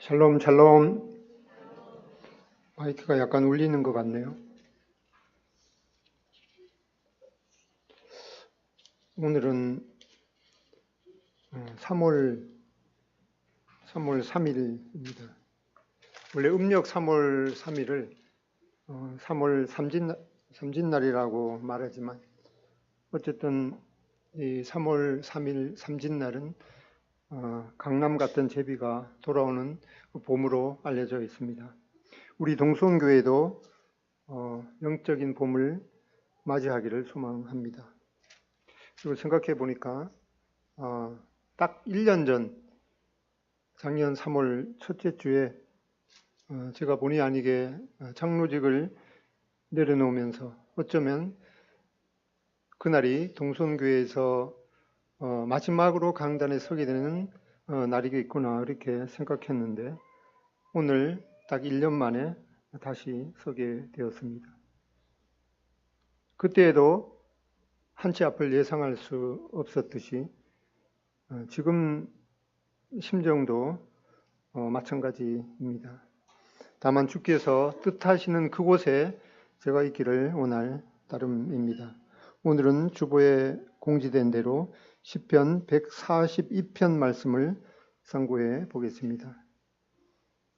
샬롬, 샬롬. 마이크가 약간 울리는 것 같네요. 오늘은 3월 3일입니다. 원래 음력 3월 3일을 3월 삼진날이라고 말하지만 어쨌든 이 3월 3일 삼진날은 강남 같은 제비가 돌아오는 봄으로 알려져 있습니다. 우리 동수원교회도 영적인 봄을 맞이하기를 소망합니다. 그리고 생각해 보니까 딱 1년 전 작년 3월 첫째 주에 제가 본의 아니게 장로직을 내려놓으면서 어쩌면 그날이 동수원교회에서 마지막으로 강단에 서게 되는 날이겠구나 이렇게 생각했는데 오늘 딱 1년 만에 다시 서게 되었습니다. 그때에도 한치 앞을 예상할 수 없었듯이 지금 심정도 마찬가지입니다. 다만 주께서 뜻하시는 그곳에 제가 있기를 원할 따름입니다. 오늘은 주보에 공지된 대로 시편 142편 말씀을 상고해 보겠습니다.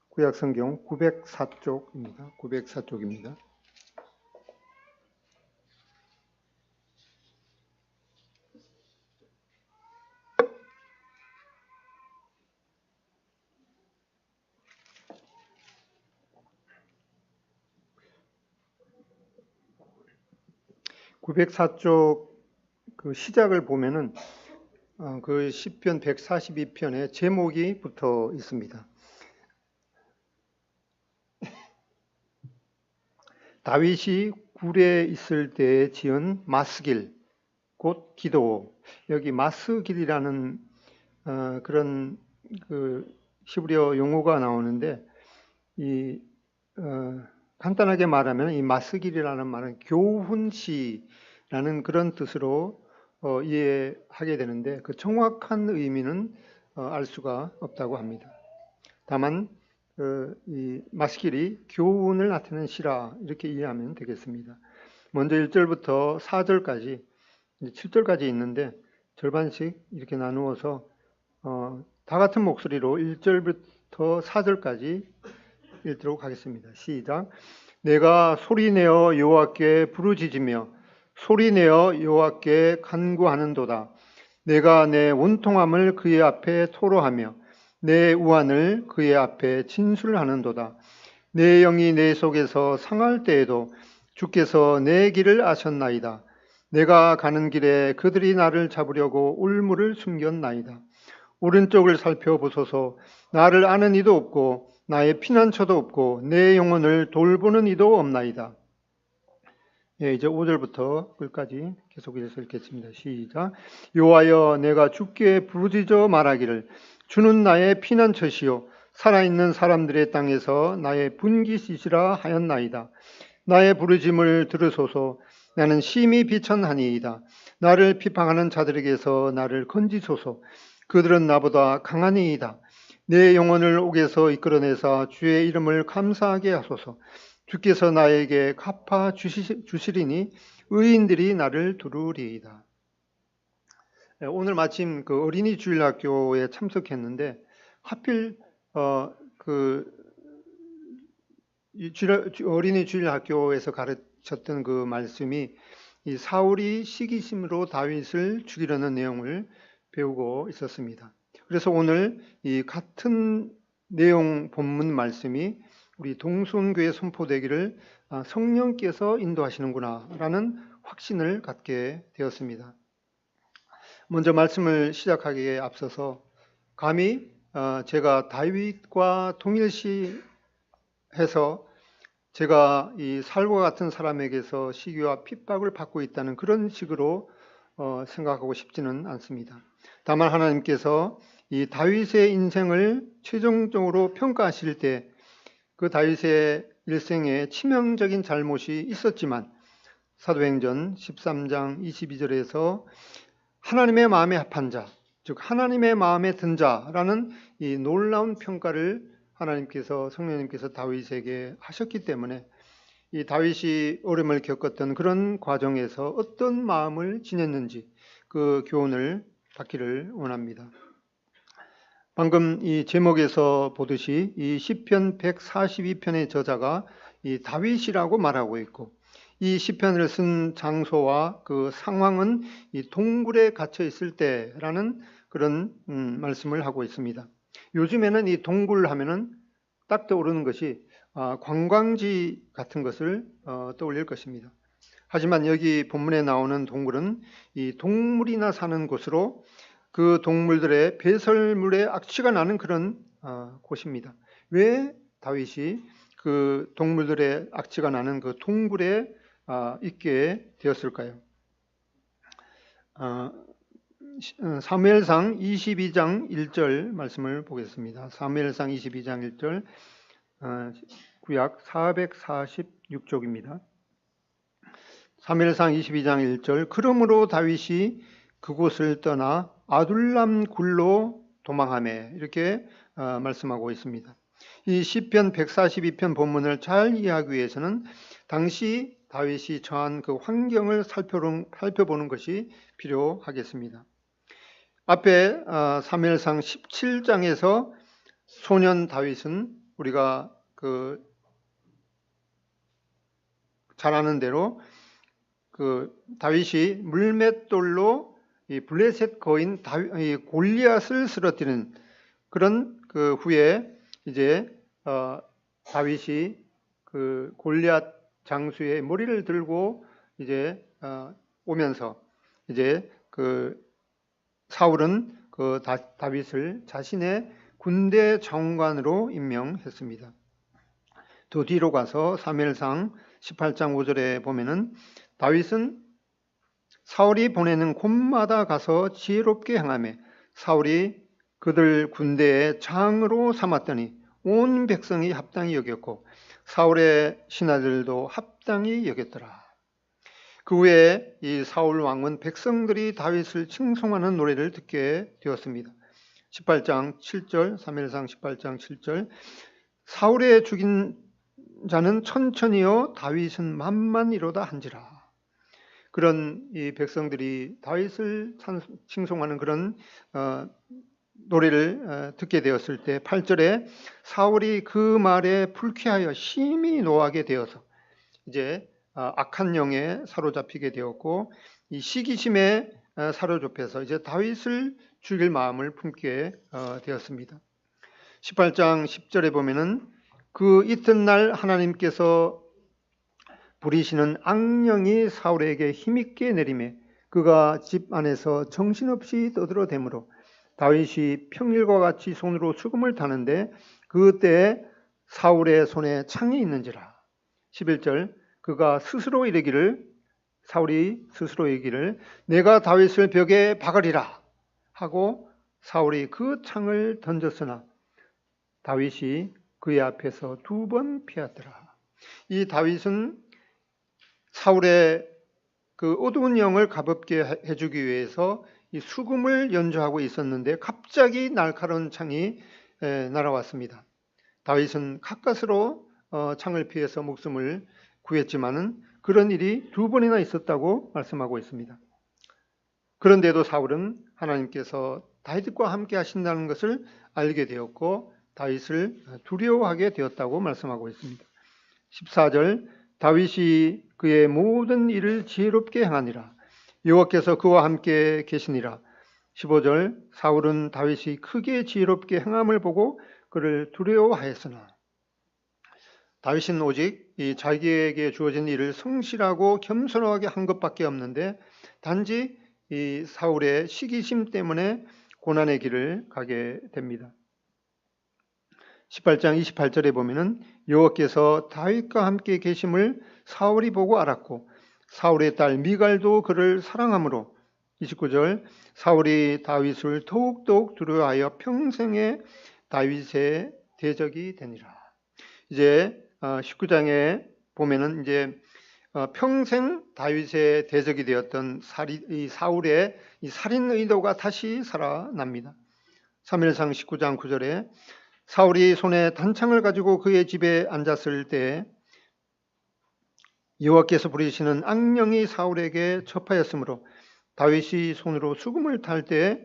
구약성경 904쪽입니다. 904쪽입니다. (904쪽) 그 시작을 보면은 그 시편 142편에 제목이 붙어 있습니다. 다윗이 굴에 있을 때에 지은 마스길, 곧 기도. 여기 마스길이라는 그런 그 히브리어 용어가 나오는데 간단하게 말하면 이 마스길이라는 말은 교훈시라는 그런 뜻으로 이해하게 되는데 그 정확한 의미는 알 수가 없다고 합니다. 다만 이 마스길이 교훈을 나타내는 시라 이렇게 이해하면 되겠습니다. 먼저 1절부터 4절까지 7절까지 있는데 절반씩 이렇게 나누어서 다 같은 목소리로 1절부터 4절까지 읽도록 하겠습니다. 시작. 내가 소리내어 여호와께 부르짖으며 소리내어 여호와께 간구하는도다. 내가 내 원통함을 그의 앞에 토로하며 내 우환을 그의 앞에 진술하는도다. 내 영이 내 속에서 상할 때에도 주께서 내 길을 아셨나이다. 내가 가는 길에 그들이 나를 잡으려고 울무를 숨겼나이다. 오른쪽을 살펴보소서. 나를 아는 이도 없고 나의 피난처도 없고 내 영혼을 돌보는 이도 없나이다. 예, 이제 5절부터 끝까지 계속해서 읽겠습니다. 시작. 여호와여, 내가 주께 부르짖어 말하기를 주는 나의 피난처시요 살아있는 사람들의 땅에서 나의 분깃이시라 하였나이다. 나의 부르짐을 들으소서. 나는 심히 비천하니이다. 나를 비방하는 자들에게서 나를 건지소서. 그들은 나보다 강하니이다. 내 영혼을 옥에서 이끌어내사 주의 이름을 감사하게 하소서. 주께서 나에게 갚아 주시리니 의인들이 나를 두루리이다. 오늘 마침 그 어린이 주일학교에 참석했는데 하필 어린이 주일학교에서 가르쳤던 그 말씀이 이 사울이 시기심으로 다윗을 죽이려는 내용을 배우고 있었습니다. 그래서 오늘 이 같은 내용 본문 말씀이 우리 동수원교회 선포되기를 성령께서 인도하시는구나 라는 확신을 갖게 되었습니다. 먼저 말씀을 시작하기에 앞서서 감히 제가 다윗과 동일시해서 제가 이 사울과 같은 사람에게서 시기와 핍박을 받고 있다는 그런 식으로 생각하고 싶지는 않습니다. 다만 하나님께서 이 다윗의 인생을 최종적으로 평가하실 때 그 다윗의 일생에 치명적인 잘못이 있었지만 사도행전 13장 22절에서 하나님의 마음에 합한 자, 즉 하나님의 마음에 든 자라는 이 놀라운 평가를 하나님께서 성령님께서 다윗에게 하셨기 때문에 이 다윗이 어려움을 겪었던 그런 과정에서 어떤 마음을 지녔는지 그 교훈을 받기를 원합니다. 방금 이 제목에서 보듯이 이 시편 142편의 저자가 이 다윗이라고 말하고 있고, 이 시편을 쓴 장소와 그 상황은 이 동굴에 갇혀 있을 때라는 그런 말씀을 하고 있습니다. 요즘에는 이 동굴 하면은 딱 떠오르는 것이 관광지 같은 것을 떠올릴 것입니다. 하지만 여기 본문에 나오는 동굴은 이 동물이나 사는 곳으로 그 동물들의 배설물에 악취가 나는 그런 곳입니다. 왜 다윗이 그 동물들의 악취가 나는 그 동굴에 있게 되었을까요? 사무엘상 22장 1절 말씀을 보겠습니다. 사무엘상 22장 1절, 구약 446쪽입니다. 사무엘상 22장 1절, 그러므로 다윗이 그곳을 떠나 아둘람 굴로 도망하매, 이렇게 말씀하고 있습니다. 이 시편 142편 본문을 잘 이해하기 위해서는 당시 다윗이 처한 그 환경을 살펴보는 것이 필요하겠습니다. 앞에 사무엘상 17장에서 소년 다윗은 우리가 잘 아는 대로 그 다윗이 물맷돌로 이 블레셋 거인 골리앗을 쓰러뜨리는 그런 그 후에 이제 다윗이 그 골리앗 장수의 머리를 들고 이제 오면서 이제 그 사울은 그 다윗을 자신의 군대 장관으로 임명했습니다. 더 뒤로 가서 사무엘상 18장 5절에 보면은 다윗은 사울이 보내는 곳마다 가서 지혜롭게 행하며 사울이 그들 군대의 장으로 삼았더니 온 백성이 합당히 여겼고 사울의 신하들도 합당히 여겼더라. 그 후에 이 사울 왕은 백성들이 다윗을 칭송하는 노래를 듣게 되었습니다. 18장 7절, 사무엘상 18장 7절, 사울의 죽인 자는 천천히요 다윗은 만만이로다 한지라. 그런 이 백성들이 다윗을 칭송하는 그런 노래를 듣게 되었을 때 8절에 사울이 그 말에 불쾌하여 심히 노하게 되어서 이제 악한 영에 사로잡히게 되었고 이 시기심에 사로잡혀서 이제 다윗을 죽일 마음을 품게 되었습니다. 18장 10절에 보면은 그 이튿날 하나님께서 부리시는 악령이 사울에게 힘있게 내리매 그가 집 안에서 정신없이 떠들어대므로 다윗이 평일과 같이 손으로 수금을 타는데 그때에 사울의 손에 창이 있는지라. 11절, 그가 스스로 이르기를, 사울이 스스로 이르기를 내가 다윗을 벽에 박으리라 하고 사울이 그 창을 던졌으나 다윗이 그의 앞에서 2번 피하더라. 이 다윗은 사울의 그 어두운 영을 가볍게 해주기 위해서 이 수금을 연주하고 있었는데 갑자기 날카로운 창이 날아왔습니다. 다윗은 가까스로 창을 피해서 목숨을 구했지만은 그런 일이 2번이나 있었다고 말씀하고 있습니다. 그런데도 사울은 하나님께서 다윗과 함께 하신다는 것을 알게 되었고 다윗을 두려워하게 되었다고 말씀하고 있습니다. 14절, 다윗이 그의 모든 일을 지혜롭게 행하니라. 여호와께서 그와 함께 계시니라. 15절, 사울은 다윗이 크게 지혜롭게 행함을 보고 그를 두려워하였으나 다윗은 오직 이 자기에게 주어진 일을 성실하고 겸손하게 한 것밖에 없는데 단지 이 사울의 시기심 때문에 고난의 길을 가게 됩니다. 18장 28절에 보면은 여호와께서 다윗과 함께 계심을 사울이 보고 알았고 사울의 딸 미갈도 그를 사랑하므로 29절, 사울이 다윗을 더욱더욱 두려워하여 평생에 다윗의 대적이 되니라. 이제 19장에 보면은 이제 평생 다윗의 대적이 되었던 이 사울의 이 살인 의도가 다시 살아납니다. 사무엘상 19장 9절에 사울이 손에 단창을 가지고 그의 집에 앉았을 때 여호와께서 부리시는 악령이 사울에게 접하였으므로 다윗이 손으로 수금을 탈 때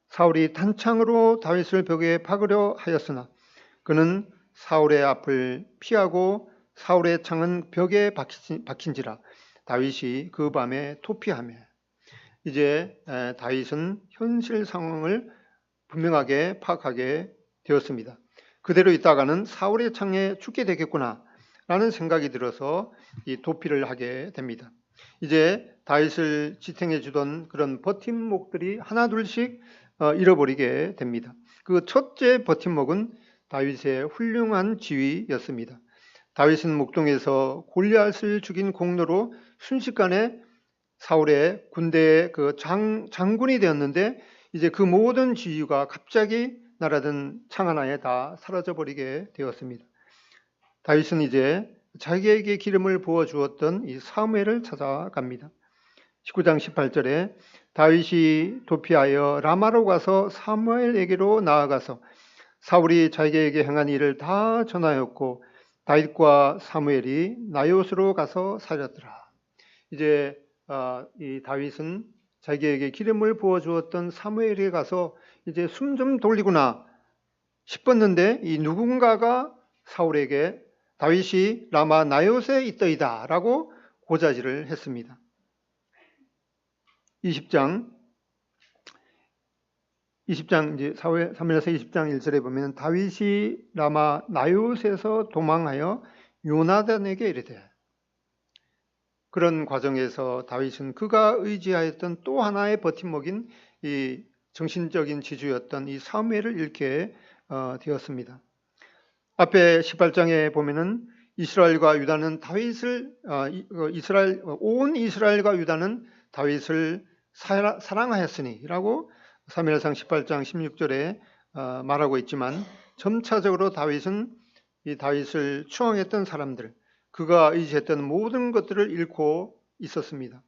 사울이 단창으로 다윗을 벽에 박으려 하였으나 그는 사울의 앞을 피하고 사울의 창은 벽에 박힌지라 다윗이 그 밤에 도피하며. 이제 다윗은 현실 상황을 분명하게 파악하게 되었습니다. 그대로 있다가는 사울의 창에 죽게 되겠구나 라는 생각이 들어서 이 도피를 하게 됩니다. 이제 다윗을 지탱해 주던 그런 버팀목들이 하나둘씩 잃어버리게 됩니다. 그 첫째 버팀목은 다윗의 훌륭한 지휘였습니다. 다윗은 목동에서 골리앗을 죽인 공로로 순식간에 사울의 군대의 그 장군이 되었는데 이제 그 모든 지위가 갑자기 날아든 창 하나에 다 사라져버리게 되었습니다. 다윗은 이제 자기에게 기름을 부어 주었던 이 사무엘을 찾아갑니다. 19장 18절에 다윗이 도피하여 라마로 가서 사무엘에게로 나아가서 사울이 자기에게 행한 일을 다 전하였고 다윗과 사무엘이 나요스로 가서 살렸더라. 이제 이 다윗은 자기에게 기름을 부어 주었던 사무엘에게 가서 이제 숨 좀 돌리구나 싶었는데 이 누군가가 사울에게 다윗이 라마 나요스에 있더이다 라고 고자질을 했습니다. 20장 이제 사무엘서 20장 1절에 보면 다윗이 라마 나요스에서 도망하여 요나단에게 이르되, 그런 과정에서 다윗은 그가 의지하였던 또 하나의 버팀목인 이 정신적인 지주였던 이 사무엘을 잃게 되었습니다. 앞에 18장에 보면은 이스라엘과 유다는 다윗을 온 이스라엘과 유다는 다윗을 사랑하였으니라고 사무엘상 18장 16절에 말하고 있지만 점차적으로 다윗은 이 다윗을 추앙했던 사람들, 그가 의지했던 모든 것들을 잃고 있었습니다.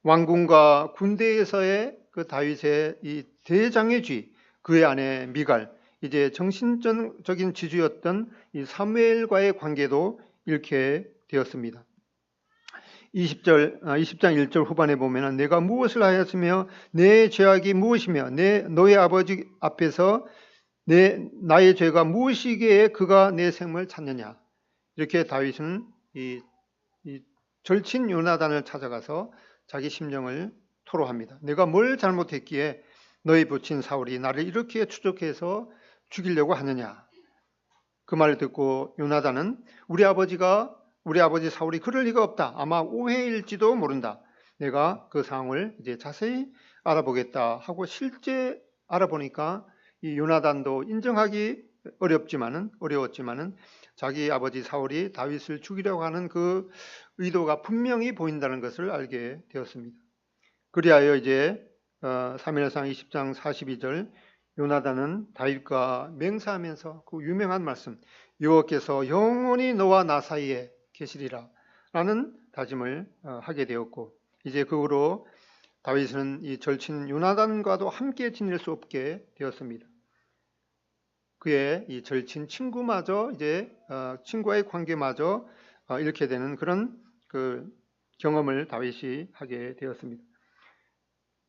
왕궁과 군대에서의 그 다윗의 이 대장의쥐, 그의 아내 미갈, 이제 정신적인 지주였던 이 사무엘과의 관계도 잃게 되었습니다. 20장 1절 후반에 보면 내가 무엇을 하였으며 내 죄악이 무엇이며 너의 아버지 앞에서 나의 죄가 무엇이기에 그가 내 생명을 찾느냐. 이렇게 다윗은 이 절친 요나단을 찾아가서 자기 심정을 토로합니다. 내가 뭘 잘못했기에 너희 부친 사울이 나를 이렇게 추적해서 죽이려고 하느냐. 그 말을 듣고 요나단은 우리 아버지 사울이 그럴 리가 없다. 아마 오해일지도 모른다. 내가 그 상황을 이제 자세히 알아보겠다 하고 실제 알아보니까 이 요나단도 인정하기 어려웠지만은 자기 아버지 사울이 다윗을 죽이려고 하는 그 의도가 분명히 보인다는 것을 알게 되었습니다. 그리하여 이제 사무엘상 20장 42절 요나단은 다윗과 맹세하면서 그 유명한 말씀, 여호와께서 영원히 너와 나 사이에 계시리라 라는 다짐을 하게 되었고, 이제 그 후로 다윗은 이 절친 요나단과도 함께 지낼 수 없게 되었습니다. 그의 이 절친 친구마저 이제 친구와의 관계마저 잃게 되는 그런 그 경험을 다윗이 하게 되었습니다.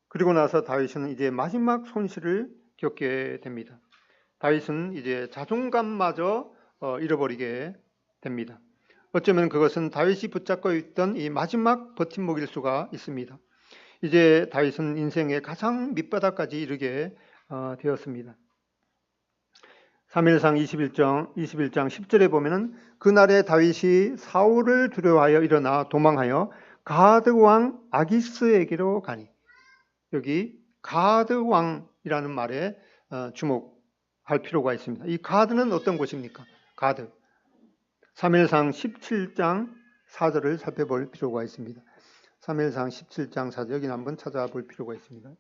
그리고 나서 다윗은 이제 마지막 손실을 겪게 됩니다. 다윗은 이제 자존감마저 잃어버리게 됩니다. 어쩌면 그것은 다윗이 붙잡고 있던 이 마지막 버팀목일 수가 있습니다. 이제 다윗은 인생의 가장 밑바닥까지 이르게 되었습니다. 사무엘상 21장 10절에 보면은 그날에 다윗이 사울을 두려워하여 일어나 도망하여 가드 왕 아기스에게로 가니, 여기 가드 왕이라는 말에 주목할 필요가 있습니다. 이 가드는 어떤 곳입니까? 가드. 사무엘상 17장 4절을 살펴볼 필요가 있습니다. 사무엘상 17장 4절 여기는 한번 찾아볼 필요가 있습니다.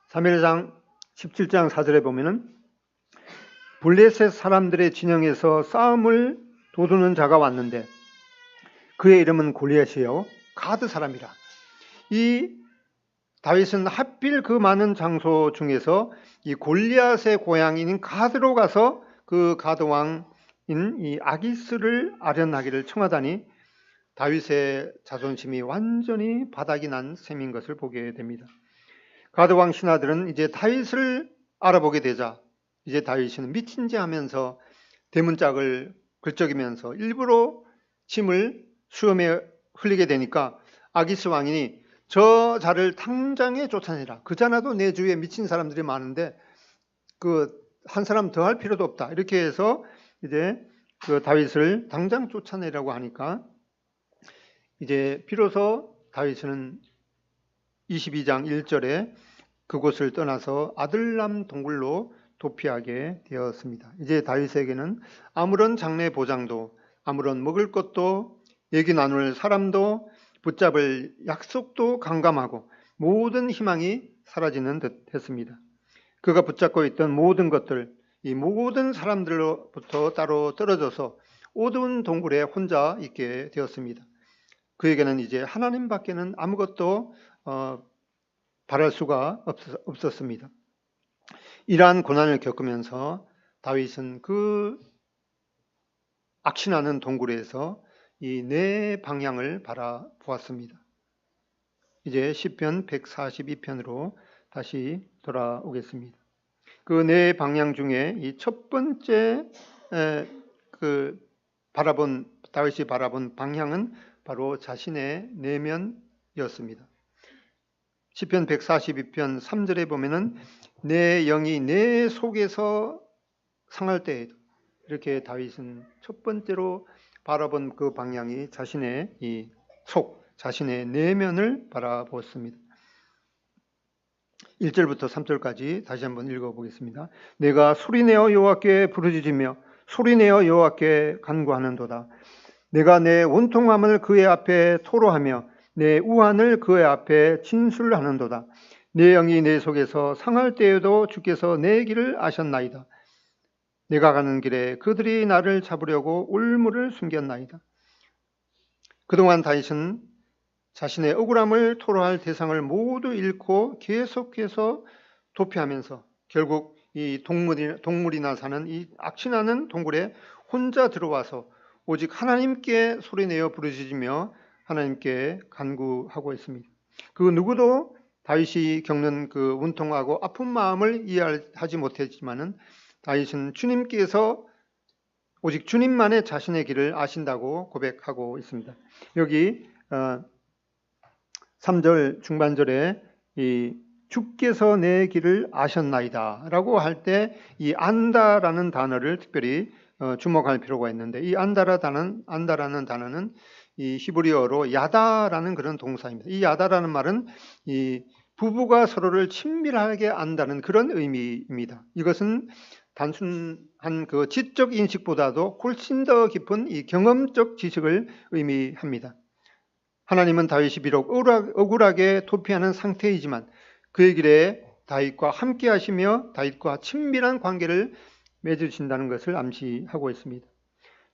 사무엘상 17장 4절에 보면은 블레셋 사람들의 진영에서 싸움을 도두는 자가 왔는데 그의 이름은 골리앗이요 가드 사람이라. 이 다윗은 하필 그 많은 장소 중에서 이 골리앗의 고향인 가드로 가서 그 가드 왕인 이 아기스를 아련하기를 청하다니 다윗의 자존심이 완전히 바닥이 난 셈인 것을 보게 됩니다. 가드 왕 신하들은 이제 다윗을 알아보게 되자 이제 다윗은 미친지 하면서 대문짝을 긁적이면서 일부러 침을 수염에 흘리게 되니까 아기스 왕이 저 자를 당장에 쫓아내라. 그자나도 내 주위에 미친 사람들이 많은데 그 한 사람 더 할 필요도 없다. 이렇게 해서 이제 그 다윗을 당장 쫓아내라고 하니까 이제 비로소 다윗은 22장 1절에 그곳을 떠나서 아들람 동굴로 도피하게 되었습니다. 이제 다윗에게는 아무런 장래 보장도, 아무런 먹을 것도, 얘기 나눌 사람도, 붙잡을 약속도 깜깜하고 모든 희망이 사라지는 듯 했습니다. 그가 붙잡고 있던 모든 것들, 이 모든 사람들로부터 따로 떨어져서 어두운 동굴에 혼자 있게 되었습니다. 그에게는 이제 하나님밖에는 아무것도 바랄 수가 없었습니다. 이러한 고난을 겪으면서 다윗은 그 악신하는 동굴에서 이 네 방향을 바라보았습니다. 이제 시편 142편으로 다시 돌아오겠습니다. 그 네 방향 중에 이 첫 번째 다윗이 바라본 방향은 바로 자신의 내면이었습니다. 시편 142편 3절에 보면은 내 영이 내 속에서 상할 때에도 이렇게 다윗은 첫 번째로 바라본 그 방향이 자신의 이 속, 자신의 내면을 바라보았습니다. 1절부터 3절까지 다시 한번 읽어보겠습니다. 내가 소리내어 여호와께 부르짖으며 소리내어 여호와께 간구하는도다. 내가 내 원통함을 그의 앞에 토로하며 내 우한을 그의 앞에 진술하는도다. 내 영이 내 속에서 상할 때에도 주께서 내 길을 아셨나이다. 내가 가는 길에 그들이 나를 잡으려고 올무를 숨겼나이다. 그동안 다윗은 자신의 억울함을 토로할 대상을 모두 잃고 계속해서 도피하면서 결국 이 동물이나 사는 이 악신하는 동굴에 혼자 들어와서 오직 하나님께 소리내어 부르짖으며 하나님께 간구하고 있습니다. 그 누구도 다윗이 겪는 그 운통하고 아픈 마음을 이해하지 못했지만은 다윗은 주님께서 오직 주님만의 자신의 길을 아신다고 고백하고 있습니다. 여기 3절 중반절에 이 주께서 내 길을 아셨나이다 라고 할 때 이 안다라는 단어를 특별히 주목할 필요가 있는데 이 안다라는 단어는 이 히브리어로 야다라는 그런 동사입니다. 이 야다라는 말은 이 부부가 서로를 친밀하게 안다는 그런 의미입니다. 이것은 단순한 그 지적 인식보다도 훨씬 더 깊은 이 경험적 지식을 의미합니다. 하나님은 다윗이 비록 억울하게 도피하는 상태이지만 그의 길에 다윗과 함께 하시며 다윗과 친밀한 관계를 맺으신다는 것을 암시하고 있습니다.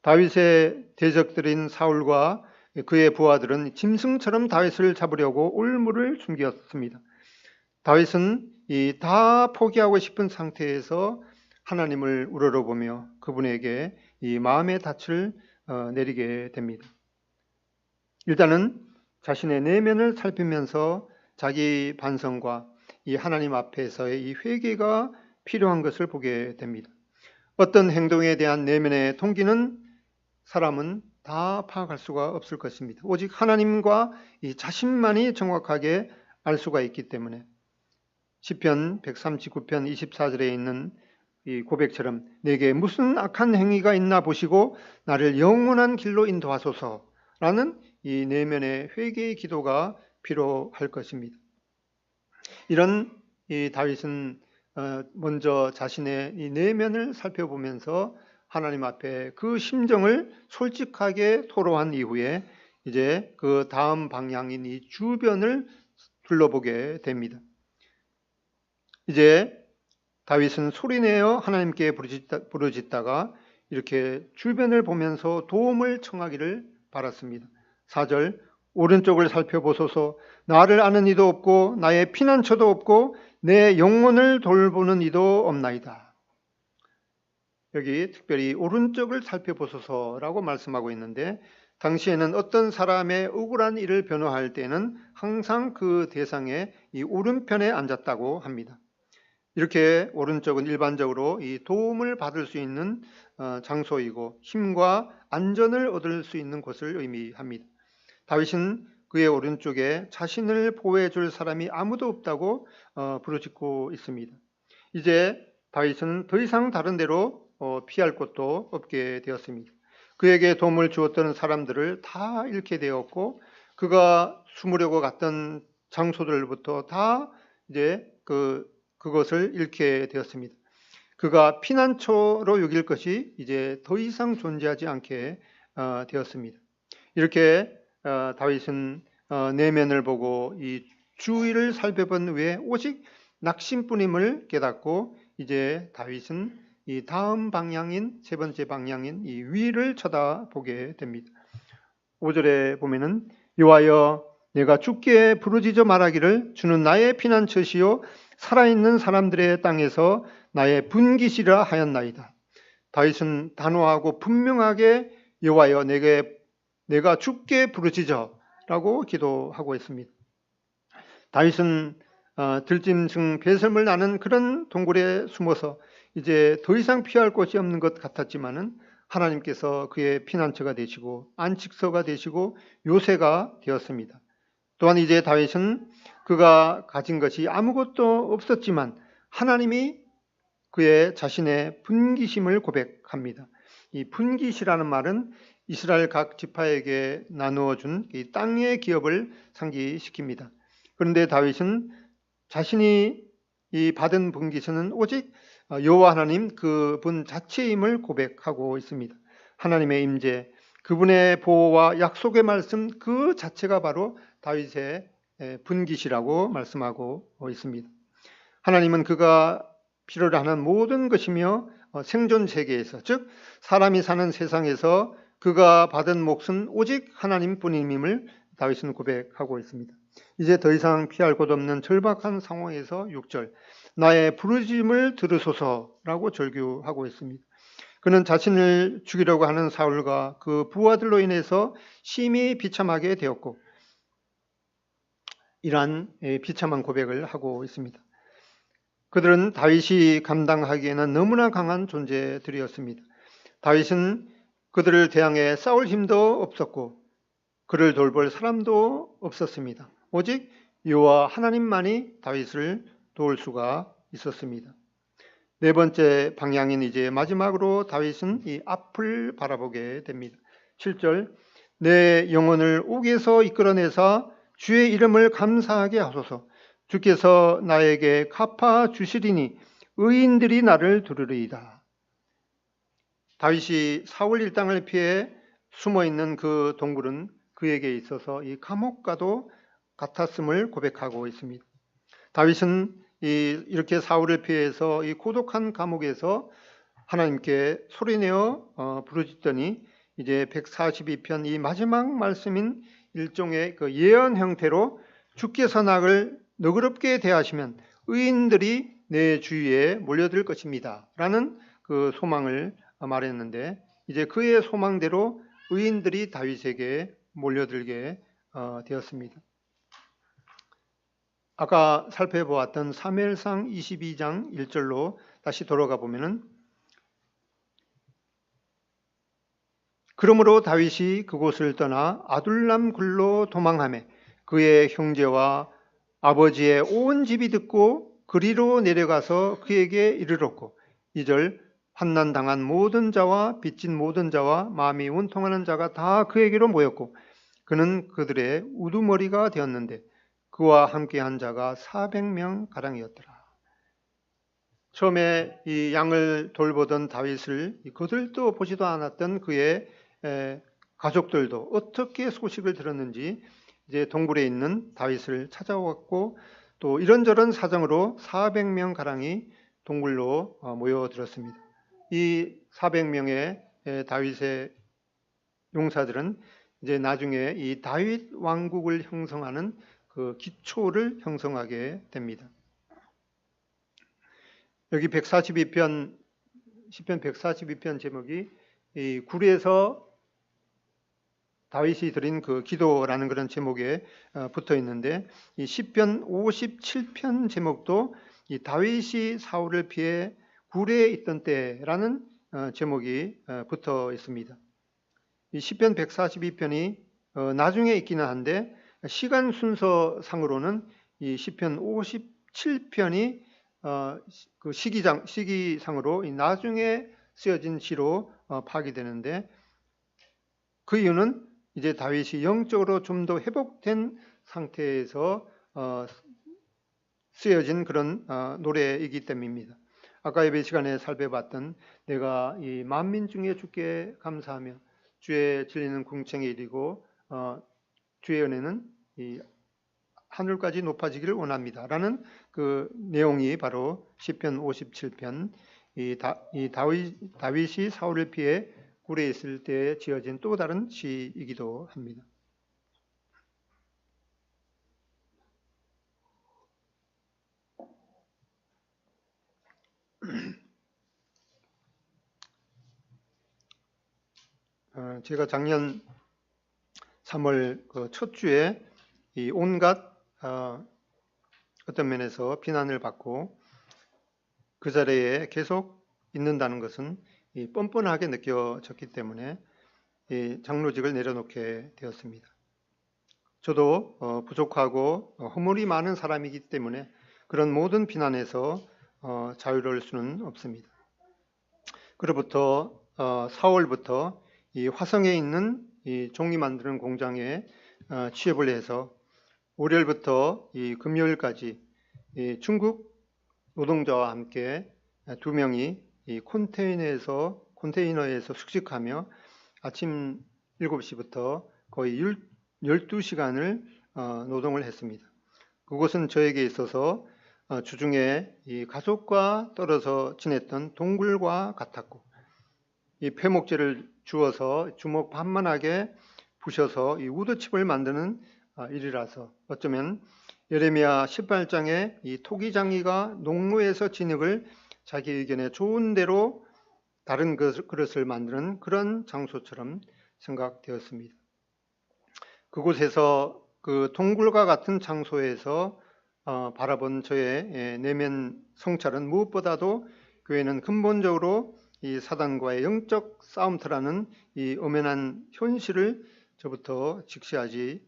다윗의 대적들인 사울과 그의 부하들은 짐승처럼 다윗을 잡으려고 올무를 숨겼습니다. 다윗은 이 다 포기하고 싶은 상태에서 하나님을 우러러보며 그분에게 이 마음의 닻을 내리게 됩니다. 일단은 자신의 내면을 살피면서 자기 반성과 이 하나님 앞에서의 이 회개가 필요한 것을 보게 됩니다. 어떤 행동에 대한 내면의 동기는 사람은 다 파악할 수가 없을 것입니다. 오직 하나님과 이 자신만이 정확하게 알 수가 있기 때문에 시편 139편 24절에 있는 이 고백처럼 내게 무슨 악한 행위가 있나 보시고 나를 영원한 길로 인도하소서라는 이 내면의 회개의 기도가 필요할 것입니다. 이런 이 다윗은 먼저 자신의 이 내면을 살펴보면서 하나님 앞에 그 심정을 솔직하게 토로한 이후에 이제 그 다음 방향인 이 주변을 둘러보게 됩니다. 이제 다윗은 소리내어 하나님께 부르짖다가 이렇게 주변을 보면서 도움을 청하기를 바랐습니다. 4절 오른쪽을 살펴보소서. 나를 아는 이도 없고 나의 피난처도 없고 내 영혼을 돌보는 이도 없나이다. 여기 특별히 오른쪽을 살펴보소서라고 말씀하고 있는데, 당시에는 어떤 사람의 억울한 일을 변호할 때는 항상 그 대상의 이 오른편에 앉았다고 합니다. 이렇게 오른쪽은 일반적으로 이 도움을 받을 수 있는 장소이고 힘과 안전을 얻을 수 있는 곳을 의미합니다. 다윗은 그의 오른쪽에 자신을 보호해 줄 사람이 아무도 없다고 부르짖고 있습니다. 이제 다윗은 더 이상 다른 데로 피할 곳도 없게 되었습니다. 그에게 도움을 주었던 사람들을 다 잃게 되었고, 그가 숨으려고 갔던 장소들부터 다 이제 그것을 잃게 되었습니다. 그가 피난처로 여길 것이 이제 더 이상 존재하지 않게 되었습니다. 이렇게 다윗은 내면을 보고 이 주위를 살펴본 후에 오직 낙심뿐임을 깨닫고, 이제 다윗은 이 다음 방향인, 세 번째 방향인 이 위를 쳐다보게 됩니다. 5절에 보면은 여호와여, 내가 주께 부르짖어 말하기를 주는 나의 피난처시요 살아있는 사람들의 땅에서 나의 분깃이라 하였나이다. 다윗은 단호하고 분명하게 여호와여, 내가 주께 부르짖어라고 기도하고 있습니다. 다윗은 들짐승 배설물 나는 그런 동굴에 숨어서 이제 더 이상 피할 곳이 없는 것 같았지만은 하나님께서 그의 피난처가 되시고 안식처가 되시고 요새가 되었습니다. 또한 이제 다윗은 그가 가진 것이 아무것도 없었지만 하나님이 그의 자신의 분깃임을 고백합니다. 이 분깃이라는 말은 이스라엘 각 지파에게 나누어 준 이 땅의 기업을 상기시킵니다. 그런데 다윗은 자신이 이 받은 분깃은 오직 여호와 하나님 그분 자체임을 고백하고 있습니다. 하나님의 임재, 그분의 보호와 약속의 말씀 그 자체가 바로 다윗의 분깃이라고 말씀하고 있습니다. 하나님은 그가 필요로 하는 모든 것이며 생존 세계에서, 즉 사람이 사는 세상에서 그가 받은 몫은 오직 하나님뿐임을 다윗은 고백하고 있습니다. 이제 더 이상 피할 곳 없는 절박한 상황에서 6절 나의 부르짖음을 들으소서라고 절규하고 있습니다. 그는 자신을 죽이려고 하는 사울과 그 부하들로 인해서 심히 비참하게 되었고, 이러한 비참한 고백을 하고 있습니다. 그들은 다윗이 감당하기에는 너무나 강한 존재들이었습니다. 다윗은 그들을 대항해 싸울 힘도 없었고 그를 돌볼 사람도 없었습니다. 오직 여호와 하나님만이 다윗을 도울 수가 있었습니다. 네 번째 방향인 이제 마지막으로 다윗은 이 앞을 바라보게 됩니다. 7절 내 영혼을 옥에서 이끌어내사 주의 이름을 감사하게 하소서. 주께서 나에게 갚아 주시리니 의인들이 나를 두르리이다. 다윗이 사울 일당을 피해 숨어있는 그 동굴은 그에게 있어서 이 감옥과도 같았음을 고백하고 있습니다. 다윗은 이렇게 사울을 피해서 이 고독한 감옥에서 하나님께 소리내어 부르짖더니 이제 142편 이 마지막 말씀인 일종의 그 예언 형태로 주께서 나를 너그럽게 대하시면 의인들이 내 주위에 몰려들 것입니다 라는 그 소망을 말했는데, 이제 그의 소망대로 의인들이 다윗에게 몰려들게 되었습니다. 아까 살펴보았던 사무엘상 22장 1절로 다시 돌아가 보면은 그러므로 다윗이 그곳을 떠나 아둘람 굴로 도망하매 그의 형제와 아버지의 온 집이 듣고 그리로 내려가서 그에게 이르렀고 2절 환난당한 모든 자와 빚진 모든 자와 마음이 원통하는 자가 다 그에게로 모였고 그는 그들의 우두머리가 되었는데 그와 함께한 자가 400명 가량이었더라. 처음에 이 양을 돌보던 다윗을 그들도 보지도 않았던 그의 가족들도 어떻게 소식을 들었는지 이제 동굴에 있는 다윗을 찾아왔고 또 이런저런 사정으로 400명 가량이 동굴로 모여들었습니다. 이 400명의 다윗의 용사들은 이제 나중에 이 다윗 왕국을 형성하는 그 기초를 형성하게 됩니다. 여기 142편 시편 142편 제목이 이 굴에서 다윗이 드린 그 기도라는 그런 제목에 붙어 있는데, 이 시편 57편 제목도 이 다윗이 사울을 피해 굴에 있던 때라는 제목이 붙어 있습니다. 이 시편 142편이 나중에 있기는 한데, 시간 순서상으로는 이 시편 57편이 그 시기상으로 나중에 쓰여진 시로 파악되는데, 그 이유는 이제 다윗이 영적으로 좀 더 회복된 상태에서 쓰여진 그런 노래이기 때문입니다. 아까 예배 시간에 살펴봤던 내가 이 만민 중에 주께 감사하며 주의 진리는 궁창에 이르고 주의 은혜는 이 하늘까지 높아지기를 원합니다 라는 그 내용이 바로 시편 57편 이 다윗이 사울을 피해 굴에 있을 때 지어진 또 다른 시이기도 합니다. 제가 작년 3월 그 첫 주에 이 온갖 어떤 면에서 비난을 받고 그 자리에 계속 있는다는 것은 이 뻔뻔하게 느껴졌기 때문에 이 장로직을 내려놓게 되었습니다. 저도 부족하고 허물이 많은 사람이기 때문에 그런 모든 비난에서 자유로울 수는 없습니다. 그로부터 4월부터 이 화성에 있는 이 종이 만드는 공장에 취업을 해서 월요일부터 이 금요일까지 이 중국 노동자와 함께 2명이 이 컨테이너에서 숙식하며 아침 7시부터 거의 12시간을 노동을 했습니다. 그곳은 저에게 있어서 주중에 이 가족과 떨어져 지냈던 동굴과 같았고, 이 폐목재를 주어서 주먹 반만하게 부셔서 이 우드칩을 만드는 일이라서 어쩌면 예레미야 18장에 이 토기장이가 농로에서 진흙을 자기 의견에 좋은 대로 다른 그릇을 만드는 그런 장소처럼 생각되었습니다. 그곳에서 그 동굴과 같은 장소에서 바라본 저의 내면 성찰은 무엇보다도 교회는 근본적으로 이 사단과의 영적 싸움터라는 이 엄연한 현실을 저부터 직시하지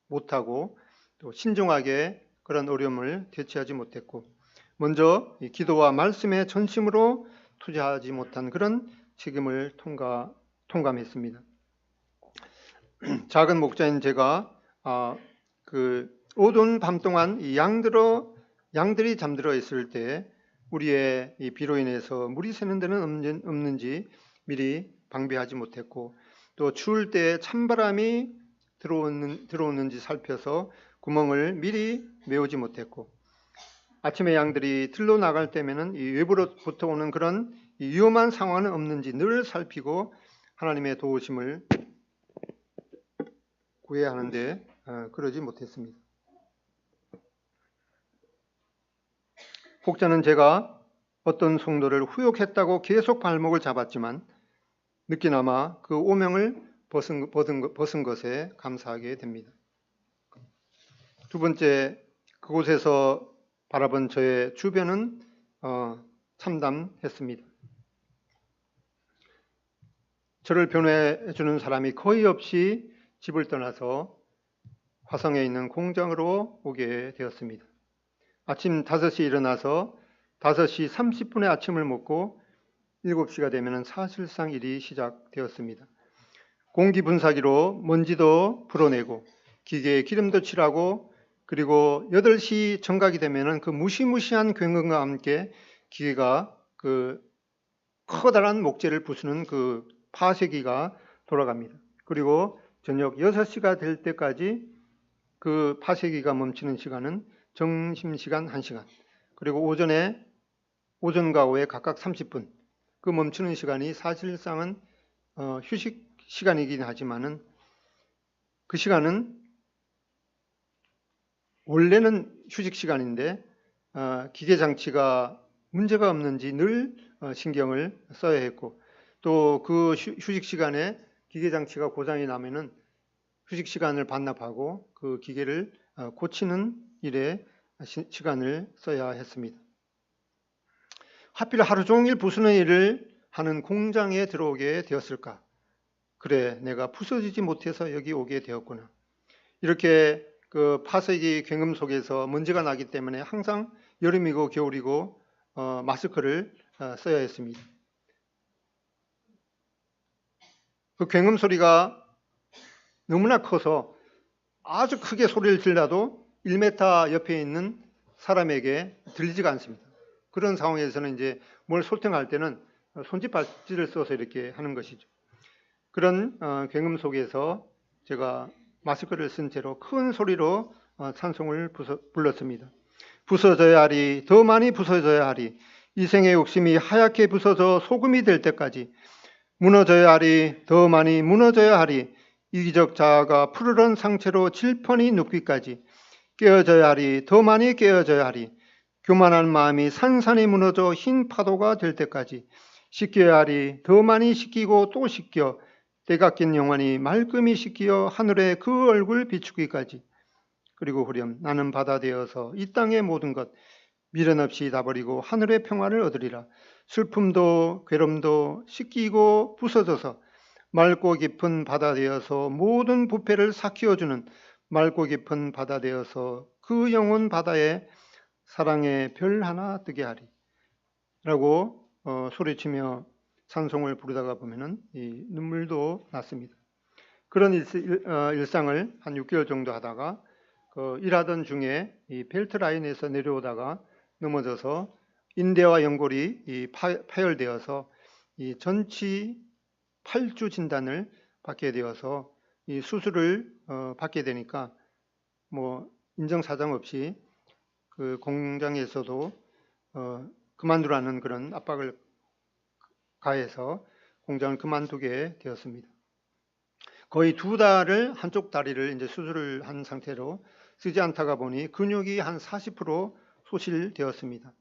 못하고 또 신중하게 그런 어려움을 대처하지 못했고, 먼저 이 기도와 말씀에 전심으로 투자하지 못한 그런 책임을 통감했습니다. 작은 목자인 제가 그 오전 밤 동안 이 양들이 잠들어 있을 때 우리의 이 비로 인해서 물이 새는 데는 없는지 미리 방비하지 못했고, 또 추울 때 찬바람이 들어오는지 살펴서 구멍을 미리 메우지 못했고, 아침에 양들이 들러 나갈 때면은 이 외부로부터 오는 그런 위험한 상황은 없는지 늘 살피고 하나님의 도우심을 구해야 하는데 그러지 못했습니다. 혹자는 제가 어떤 성도를 후욕했다고 계속 발목을 잡았지만 늦게나마 그 오명을 벗은 것에 감사하게 됩니다. 두 번째, 그곳에서 바라본 저의 주변은 참담했습니다. 저를 변호해 주는 사람이 거의 없이 집을 떠나서 화성에 있는 공장으로 오게 되었습니다. 아침 5시에 일어나서 5시 30분에 아침을 먹고 7시가 되면 사실상 일이 시작되었습니다. 공기 분사기로 먼지도 불어내고 기계에 기름도 칠하고, 그리고 8시 정각이 되면 그 무시무시한 굉음과 함께 기계가 그 커다란 목재를 부수는 그 파쇄기가 돌아갑니다. 그리고 저녁 6시가 될 때까지 그 파쇄기가 멈추는 시간은 점심시간 1시간, 그리고 오전과 오후에 각각 30분, 그 멈추는 시간이 사실상은 휴식 시간이긴 하지만은 그 시간은 원래는 휴식 시간인데 기계 장치가 문제가 없는지 늘 신경을 써야 했고, 또 그 휴식 시간에 기계 장치가 고장이 나면은 휴식 시간을 반납하고 그 기계를 고치는 일에 시간을 써야 했습니다. 하필 하루 종일 부수는 일을 하는 공장에 들어오게 되었을까? 그래, 내가 부서지지 못해서 여기 오게 되었구나. 이렇게 그 파쇄기 굉음 속에서 먼지가 나기 때문에 항상 여름이고 겨울이고 마스크를 써야 했습니다. 그 굉음 소리가 너무나 커서 아주 크게 소리를 질러도 1m 옆에 있는 사람에게 들리지가 않습니다. 그런 상황에서는 이제 뭘 소통할 때는 손짓발짓을 써서 이렇게 하는 것이죠. 그런 굉음 속에서 제가 마스크를 쓴 채로 큰 소리로 찬송을 불렀습니다. 부서져야 하리, 더 많이 부서져야 하리, 이 생의 욕심이 하얗게 부서져 소금이 될 때까지 무너져야 하리, 더 많이 무너져야 하리, 이기적 자아가 푸르른 상체로 질펀히 눕기까지 깨어져야 하리, 더 많이 깨어져야 하리, 교만한 마음이 산산이 무너져 흰 파도가 될 때까지 씻겨야 하리, 더 많이 씻기고 또 씻겨 때가 낀 영혼이 말끔히 씻기어 하늘에 그 얼굴 비추기까지. 그리고 후렴 나는 바다 되어서 이 땅의 모든 것 미련 없이 다 버리고 하늘의 평화를 얻으리라. 슬픔도 괴로움도 씻기고 부서져서 맑고 깊은 바다 되어서 모든 부패를 삭히어주는 맑고 깊은 바다 되어서 그 영혼 바다에 사랑의 별 하나 뜨게 하리. 라고 소리치며 찬송을 부르다가 보면은 이 눈물도 났습니다. 그런 일상을 한 6개월 정도 하다가 일하던 중에 이 벨트 라인에서 내려오다가 넘어져서 인대와 연골이 파열되어서 이 전치 8주 진단을 받게 되어서 이 수술을 받게 되니까 뭐 인정사정 없이 그 공장에서도 그만두라는 그런 압박을 가해서 공장을 그만두게 되었습니다. 거의 2달을 한쪽 다리를 이제 수술을 한 상태로 쓰지 않다가 보니 근육이 한 40% 소실되었습니다.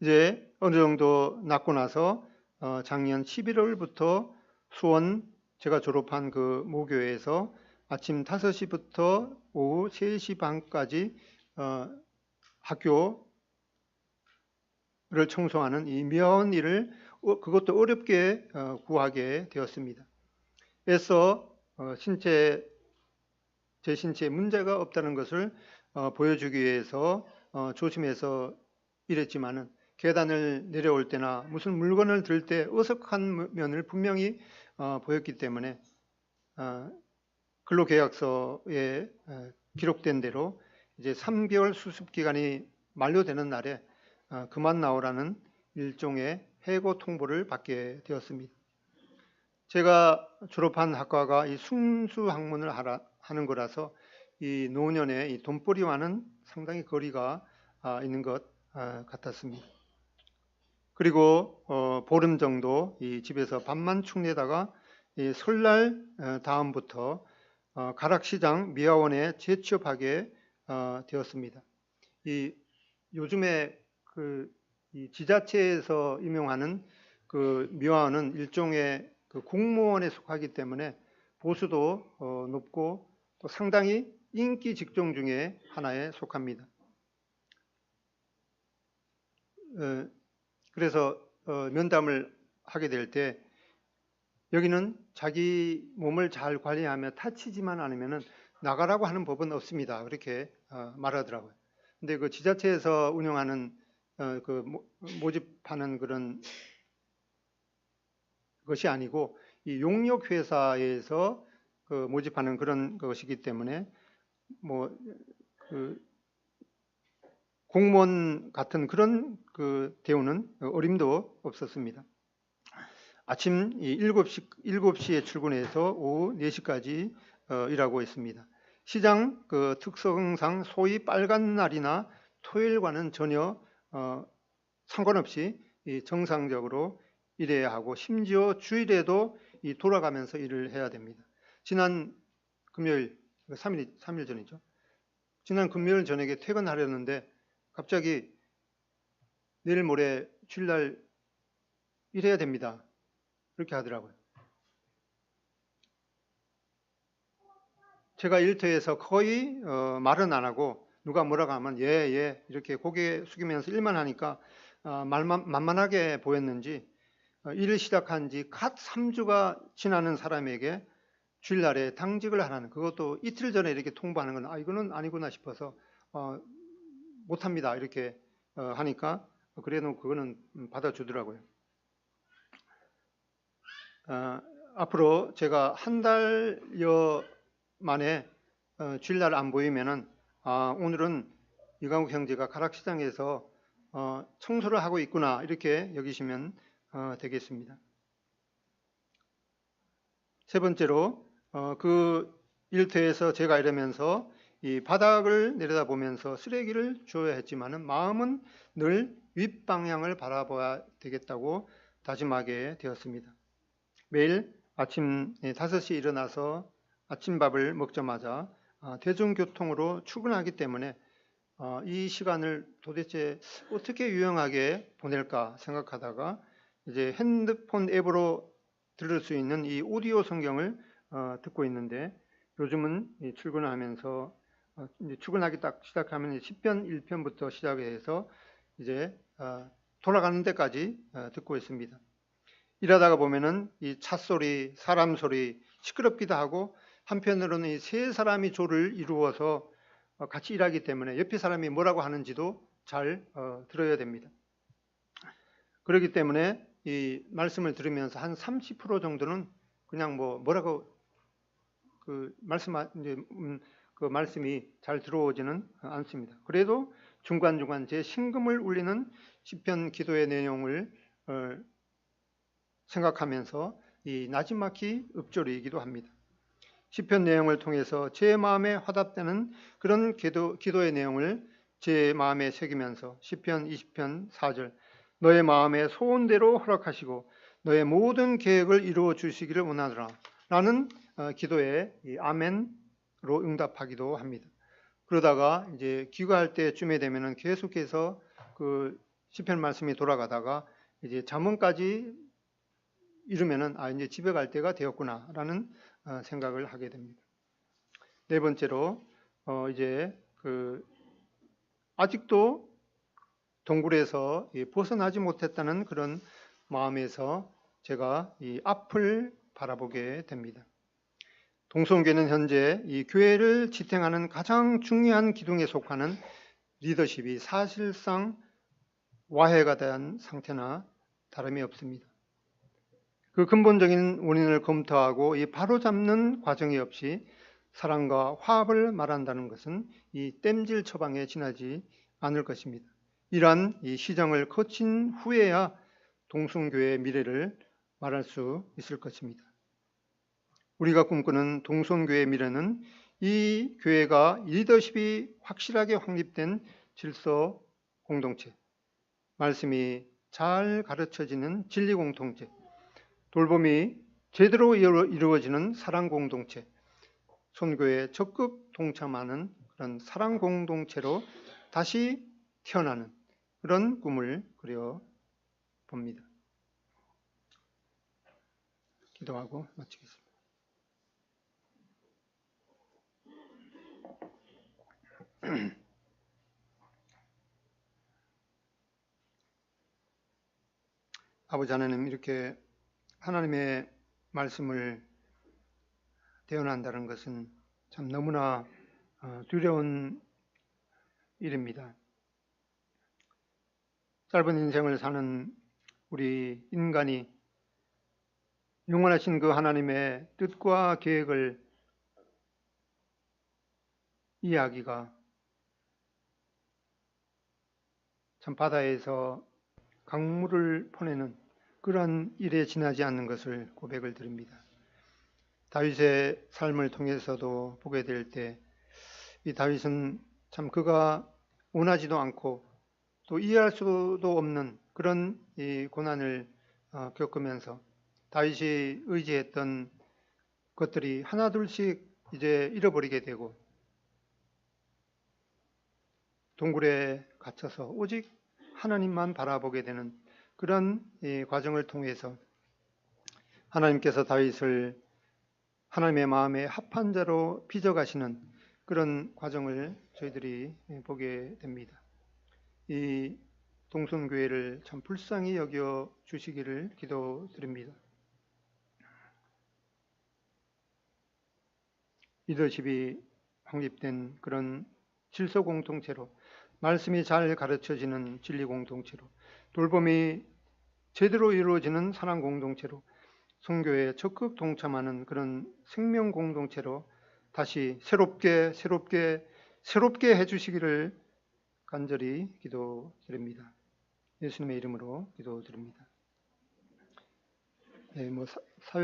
이제 어느 정도 낫고 나서 작년 11월부터 수원 제가 졸업한 그 모교에서 아침 5시부터 오후 3시 반까지 학교를 청소하는 이 미화원 일을 그것도 어렵게 구하게 되었습니다. 그래서 제 신체에 문제가 없다는 것을 보여주기 위해서 조심해서 일했지만은 계단을 내려올 때나 무슨 물건을 들 때 어색한 면을 분명히 보였기 때문에 근로계약서에 기록된 대로 이제 3개월 수습 기간이 만료되는 날에 그만 나오라는 일종의 해고 통보를 받게 되었습니다. 제가 졸업한 학과가 이 순수 학문을 하는 거라서 이 노년의 이 돈벌이와는 상당히 거리가 있는 것 같았습니다. 그리고 보름 정도 이 집에서 밥만 축 내다가 이 설날 다음부터 가락시장 미화원에 재취업하게 되었습니다. 이 요즘에 이 지자체에서 임용하는 그 미화원은 일종의 그 공무원에 속하기 때문에 보수도 높고 또 상당히 인기 직종 중에 하나에 속합니다. 그래서 면담을 하게 될 때 여기는 자기 몸을 잘 관리하며 다치지만 않으면 나가라고 하는 법은 없습니다. 그렇게 말하더라고요. 근데 그 지자체에서 운영하는 그 모집하는 그런 것이 아니고 이 용역 회사에서 그 모집하는 그런 것이기 때문에 뭐 그 공무원 같은 그런 그 대우는 어림도 없었습니다. 아침 7시에 출근해서 오후 4시까지 일하고 있습니다. 시장 그 특성상 소위 빨간 날이나 토요일과는 전혀 상관없이 정상적으로 일해야 하고 심지어 주일에도 돌아가면서 일을 해야 됩니다. 지난 금요일, 3일 전이죠. 지난 금요일 저녁에 퇴근하려는데 갑자기 내일 모레 주일날 일해야 됩니다. 이렇게 하더라고요. 제가 일터에서 거의 말은 안 하고 누가 뭐라고 하면 예 이렇게 고개 숙이면서 일만 하니까 만만하게 보였는지 일을 시작한 지 갓 3주가 지나는 사람에게 주일날에 당직을 하라는, 그것도 이틀 전에 이렇게 통보하는 건 이거는 아니구나 싶어서 못합니다 이렇게 하니까 그래도 그거는 받아주더라고요. 앞으로 제가 한 달여 만에 주일날 안 보이면은 오늘은 이강욱 형제가 가락시장에서 청소를 하고 있구나 이렇게 여기시면 되겠습니다. 세 번째로 그 일터에서 제가 이러면서 이 바닥을 내려다보면서 쓰레기를 주어야 했지만은 마음은 늘 윗방향을 바라봐야 되겠다고 다짐하게 되었습니다. 매일 아침 5시에 일어나서 아침밥을 먹자마자 대중교통으로 출근하기 때문에 이 시간을 도대체 어떻게 유용하게 보낼까 생각하다가 이제 핸드폰 앱으로 들을 수 있는 이 오디오 성경을 듣고 있는데, 요즘은 출근을 하면서 이제 출근하기 딱 시작하면 10편 1편부터 시작해서 이제 돌아가는 데까지 듣고 있습니다. 일하다가 보면은 이 차 소리, 사람 소리 시끄럽기도 하고, 한편으로는 이 세 사람이 조를 이루어서 같이 일하기 때문에 옆에 사람이 뭐라고 하는지도 잘 들어야 됩니다. 그렇기 때문에 이 말씀을 들으면서 한 30% 정도는 그냥 뭐라고 그 말씀이 잘 들어오지는 않습니다. 그래도 중간중간 제 심금을 울리는 시편 기도의 내용을 생각하면서 이 나지막히 읊조리기도 합니다. 시편 내용을 통해서 제 마음에 화답되는 그런 기도의 내용을 제 마음에 새기면서 시편 20편 4절 너의 마음의 소원대로 허락하시고 너의 모든 계획을 이루어 주시기를 원하노라 라는 기도에 아멘으로 응답하기도 합니다. 그러다가 이제 귀가할 때쯤에 되면은 계속해서 그 시편 말씀이 돌아가다가 이제 잠언까지 이르면은 이제 집에 갈 때가 되었구나라는 생각을 하게 됩니다. 네 번째로 이제 아직도 동굴에서 벗어나지 못했다는 그런 마음에서 제가 이 앞을 바라보게 됩니다. 동성교회는 현재 이 교회를 지탱하는 가장 중요한 기둥에 속하는 리더십이 사실상 와해가 된 상태나 다름이 없습니다. 그 근본적인 원인을 검토하고 이 바로잡는 과정이 없이 사랑과 화합을 말한다는 것은 이 땜질 처방에 지나지 않을 것입니다. 이러한 이 시정을 거친 후에야 동성교회의 미래를 말할 수 있을 것입니다. 우리가 꿈꾸는 동성교회의 미래는 이 교회가 리더십이 확실하게 확립된 질서 공동체, 말씀이 잘 가르쳐지는 진리 공동체, 돌봄이 제대로 이루어지는 사랑 공동체, 선교에 적극 동참하는 그런 사랑 공동체로 다시 태어나는 그런 꿈을 그려 봅니다. 기도하고 마치겠습니다. 아버지 하나님, 이렇게 하나님의 말씀을 대언한다는 것은 참 너무나 두려운 일입니다. 짧은 인생을 사는 우리 인간이 영원하신 그 하나님의 뜻과 계획을 이해하기가 참 바다에서 강물을 퍼내는 그러한 일에 지나지 않는 것을 고백을 드립니다. 다윗의 삶을 통해서도 보게 될 때 이 다윗은 참 그가 원하지도 않고 또 이해할 수도 없는 그런 이 고난을 겪으면서 다윗이 의지했던 것들이 하나둘씩 이제 잃어버리게 되고 동굴에 갇혀서 오직 하나님만 바라보게 되는 그런 과정을 통해서 하나님께서 다윗을 하나님의 마음에 합한 자로 빚어가시는 그런 과정을 저희들이 보게 됩니다. 이 동손교회를 참 불쌍히 여겨 주시기를 기도드립니다. 리더십이 확립된 그런 질서 공동체로, 말씀이 잘 가르쳐지는 진리 공동체로, 돌봄이 제대로 이루어지는 사랑 공동체로, 선교에 적극 동참하는 그런 생명 공동체로 다시 새롭게 해주시기를 간절히 기도드립니다. 예수님의 이름으로 기도드립니다.